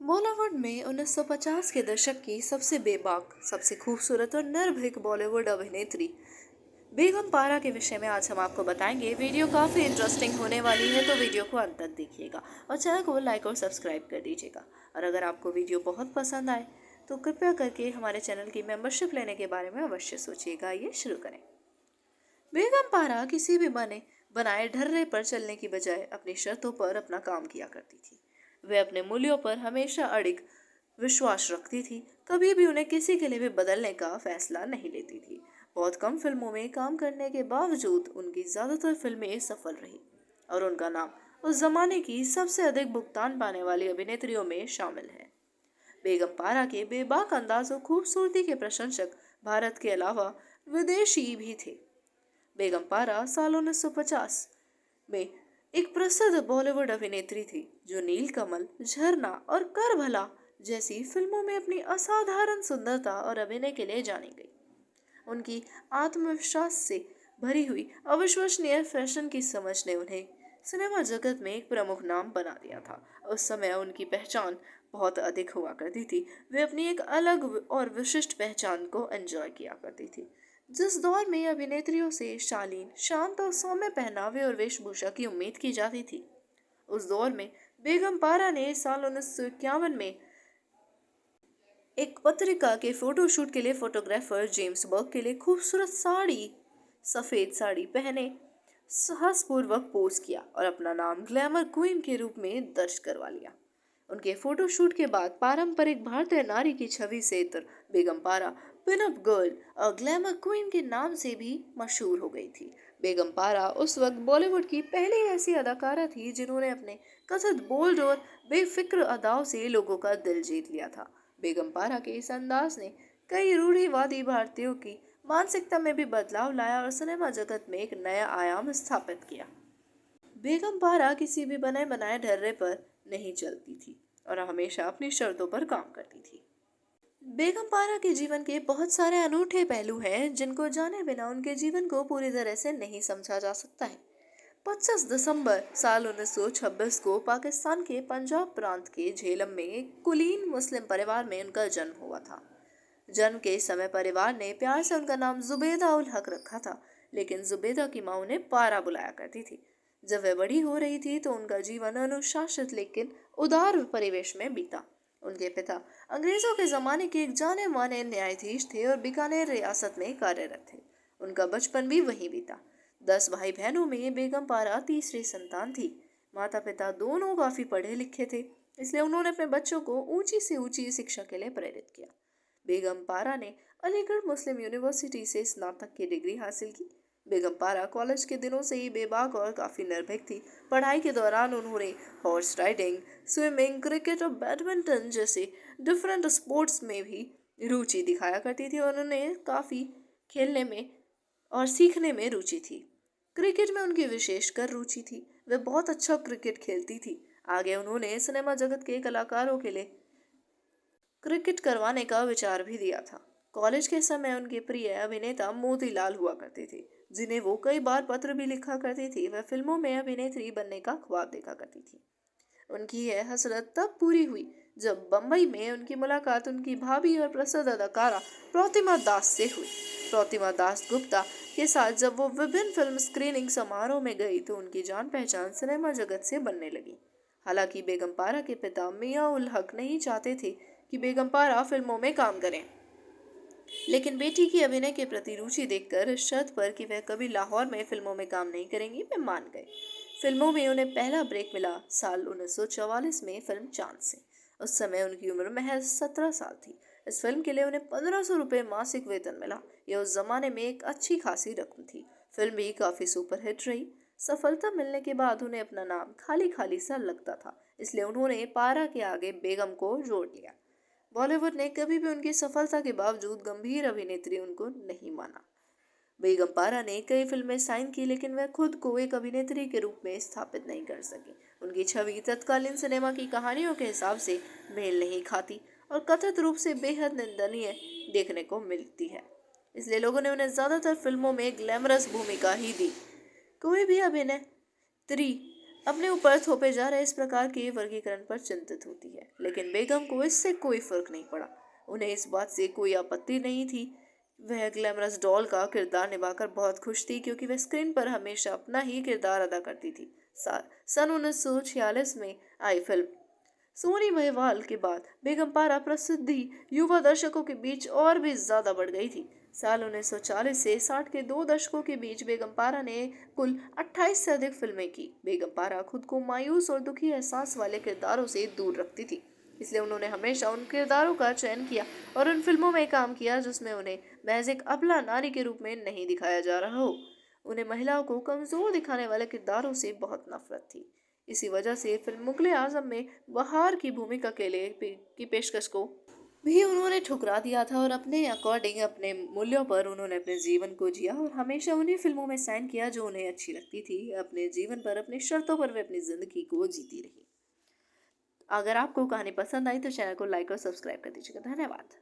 बॉलीवुड में 1950 के दशक की सबसे बेबाक, सबसे खूबसूरत और निर्भीक बॉलीवुड अभिनेत्री बेगम पारा के विषय में आज हम आपको बताएंगे। वीडियो काफ़ी इंटरेस्टिंग होने वाली है, तो वीडियो को अंत तक देखिएगा और चैनल को लाइक और सब्सक्राइब कर दीजिएगा। और अगर आपको वीडियो बहुत पसंद आए तो कृपया करके हमारे चैनल की मेंबरशिप लेने के बारे में अवश्य सोचिएगा। ये शुरू करें। बेगम पारा किसी भी बनाए ढर्रे पर चलने की बजाय अपनी शर्तों पर अपना काम किया करती थी। वे अपने मूल्यों पर हमेशा अडिग विश्वास रखती थी, कभी भी उन्हें किसी के लिए भी बदलने का फैसला नहीं लेती थी। बहुत कम फिल्मों में काम करने के बावजूद उनकी ज्यादातर फिल्में सफल रही और उनका नाम उस जमाने की सबसे अधिक भुगतान पाने वाली अभिनेत्रियों में शामिल है। बेगम पारा के बेबाक अंदाज और खूबसूरती के प्रशंसक भारत के अलावा विदेशी भी थे। बेगम पारा साल 1950 में एक प्रसिद्ध बॉलीवुड अभिनेत्री थी जो नीलकमल, झरना और कर भला जैसी फिल्मों में अपनी असाधारण सुंदरता और अभिनय के लिए जानी गई। उनकी आत्मविश्वास से भरी हुई अविश्वसनीय फैशन की समझ ने उन्हें सिनेमा जगत में एक प्रमुख नाम बना दिया था। उस समय उनकी पहचान बहुत अधिक हुआ करती थी। वे अपनी एक अलग और विशिष्ट पहचान को एंजॉय किया करती थी। जिस दौर में अभिनेत्रियों से शालीन, शांत और सौम्य पहनावे और वेशभूषा की उम्मीद की जाती थी, उस दौर में बेगम पारा ने साल 1951 में एक पत्रिका के फोटोशूट के लिए फोटोग्राफर जेम्स बर्ग के लिए खूबसूरत सफेद साड़ी पहने साहसपूर्वक पोज किया और अपना नाम ग्लैमर क्वीन के रूप में दर्ज करवा लिया। उनके फोटोशूट के बाद पारंपरिक भारतीय नारी की छवि से इतर बेगम पारा पिनअप गर्ल और ग्लैमर क्वीन के नाम से भी मशहूर हो गई थी। बेगम पारा उस वक्त बॉलीवुड की पहली ऐसी अदाकारा थी जिन्होंने अपने कथित बोल्ड और बेफिक्र अदाओं से लोगों का दिल जीत लिया था। बेगम पारा के इस अंदाज ने कई रूढ़िवादी भारतीयों की मानसिकता में भी बदलाव लाया और सिनेमा जगत में एक नया आयाम स्थापित किया। बेगम पारा किसी भी बने बनाए ढर्रे पर नहीं चलती थी और हमेशा अपनी शर्तों पर काम करती थी। बेगम पारा के जीवन के बहुत सारे अनूठे पहलू हैं जिनको जाने बिना उनके जीवन को पूरी तरह से नहीं समझा जा सकता है। 25 दिसंबर साल 1926 को पाकिस्तान के पंजाब प्रांत के झेलम में एक कुलीन मुस्लिम परिवार में उनका जन्म हुआ था। जन्म के समय परिवार ने प्यार से उनका नाम जुबेदा उल हक रखा था, लेकिन जुबेदा की माँ उन्हें पारा बुलाया करती थी। जब वह बड़ी हो रही थी तो उनका जीवन अनुशासित लेकिन उदार परिवेश में बीता। उनके पिता अंग्रेजों के जमाने के एक जाने माने न्यायाधीश थे और बीकानेर रियासत में कार्यरत थे। उनका बचपन भी वहीं बीता। 10 भाई बहनों में बेगम पारा तीसरी संतान थी। माता पिता दोनों काफी पढ़े लिखे थे, इसलिए उन्होंने अपने बच्चों को ऊंची से ऊंची शिक्षा के लिए प्रेरित किया। बेगम पारा ने अलीगढ़ मुस्लिम यूनिवर्सिटी से स्नातक की डिग्री हासिल की। बेगम पारा कॉलेज के दिनों से ही बेबाक और काफ़ी निर्भीक थी। पढ़ाई के दौरान उन्होंने हॉर्स राइडिंग, स्विमिंग, क्रिकेट और बैडमिंटन जैसे डिफरेंट स्पोर्ट्स में भी रुचि दिखाया करती थी और उन्हें काफ़ी खेलने में और सीखने में रुचि थी। क्रिकेट में उनकी विशेषकर रुचि थी। वे बहुत अच्छा क्रिकेट खेलती थी। आगे उन्होंने सिनेमा जगत के कलाकारों के लिए क्रिकेट करवाने का विचार भी दिया था। कॉलेज के समय उनके प्रिय अभिनेता मोतीलाल हुआ करते थे, जिन्हें वो कई बार पत्र भी लिखा करती थी। वह फिल्मों में अभिनेत्री बनने का ख्वाब देखा करती थी। उनकी यह हसरत तब पूरी हुई जब बम्बई में उनकी मुलाकात उनकी भाभी और प्रसिद्ध अदाकारा प्रतिमा दास से हुई। प्रतिमा दास गुप्ता के साथ जब वो विभिन्न फिल्म स्क्रीनिंग समारोह में गई तो उनकी जान पहचान सिनेमा जगत से बनने लगी। हालांकि बेगम पारा के पिता मियाँ उल हक नहीं चाहते थे कि बेगम पारा फिल्मों में काम करें, लेकिन बेटी की अभिनय के प्रति रुचि देखकर इस शर्त पर कि वह कभी लाहौर में फिल्मों में काम नहीं करेंगी, वे मान गए। फिल्मों में उन्हें पहला ब्रेक मिला साल 1944 में फिल्म चांद से। उस समय उनकी उम्र महज 17 साल थी। इस फिल्म के लिए उन्हें 1500 रुपये मासिक वेतन मिला। यह उस जमाने में एक अच्छी खासी रकम थी। फिल्म भी काफी सुपरहिट रही। सफलता मिलने के बाद उन्हें अपना नाम खाली खाली सा लगता था, इसलिए उन्होंने पारा के आगे बेगम को जोड़ लिया। बॉलीवुड ने कभी भी उनकी सफलता के बावजूद गंभीर अभिनेत्री उनको नहीं माना। बेगम पारा ने कई फिल्में साइन की, लेकिन वह खुद को एक अभिनेत्री के रूप में स्थापित नहीं कर सकी। उनकी छवि तत्कालीन सिनेमा की कहानियों के हिसाब से मेल नहीं खाती और कथित रूप से बेहद निंदनीय देखने को मिलती है। इसलिए लोगों ने उन्हें ज्यादातर फिल्मों में ग्लैमरस भूमिका ही दी। कोई भी अभिनेत्री अपने ऊपर थोपे जा रहे इस प्रकार के वर्गीकरण पर चिंतित होती है, लेकिन बेगम को इससे कोई फर्क नहीं पड़ा। उन्हें इस बात से कोई आपत्ति नहीं थी। वह ग्लैमरस डॉल का किरदार निभाकर बहुत खुश थी, क्योंकि वह स्क्रीन पर हमेशा अपना ही किरदार अदा करती थी। सन 1946 में आई फिल्म सोनी महिवाल के बाद बेगम पारा प्रसिद्धि युवा दर्शकों के बीच और भी ज्यादा बढ़ गई थी। साल 1940 से 60 के 2 दशकों के बीच बेगम पारा ने कुल 28 से अधिक फिल्में की। बेगम पारा खुद को मायूस और दुखी एहसास वाले किरदारों से दूर रखती थी, इसलिए उन्होंने हमेशा उन किरदारों का चयन किया और उन फिल्मों में काम किया जिसमें उन्हें महज एक अबला नारी के रूप में नहीं दिखाया जा रहा हो। उन्हें महिलाओं को कमजोर दिखाने वाले किरदारों से बहुत नफरत थी। इसी वजह से फिल्म मुगले आजम में बहार की भूमिका के लिए की पेशकश को भी उन्होंने ठुकरा दिया था, और अपने अकॉर्डिंग अपने मूल्यों पर उन्होंने अपने जीवन को जिया और हमेशा उन्हीं फिल्मों में साइन किया जो उन्हें अच्छी लगती थी। अपने जीवन पर, अपनी शर्तों पर वे अपनी जिंदगी को जीती रही। अगर आपको कहानी पसंद आई तो चैनल को लाइक और सब्सक्राइब कर दीजिएगा। धन्यवाद।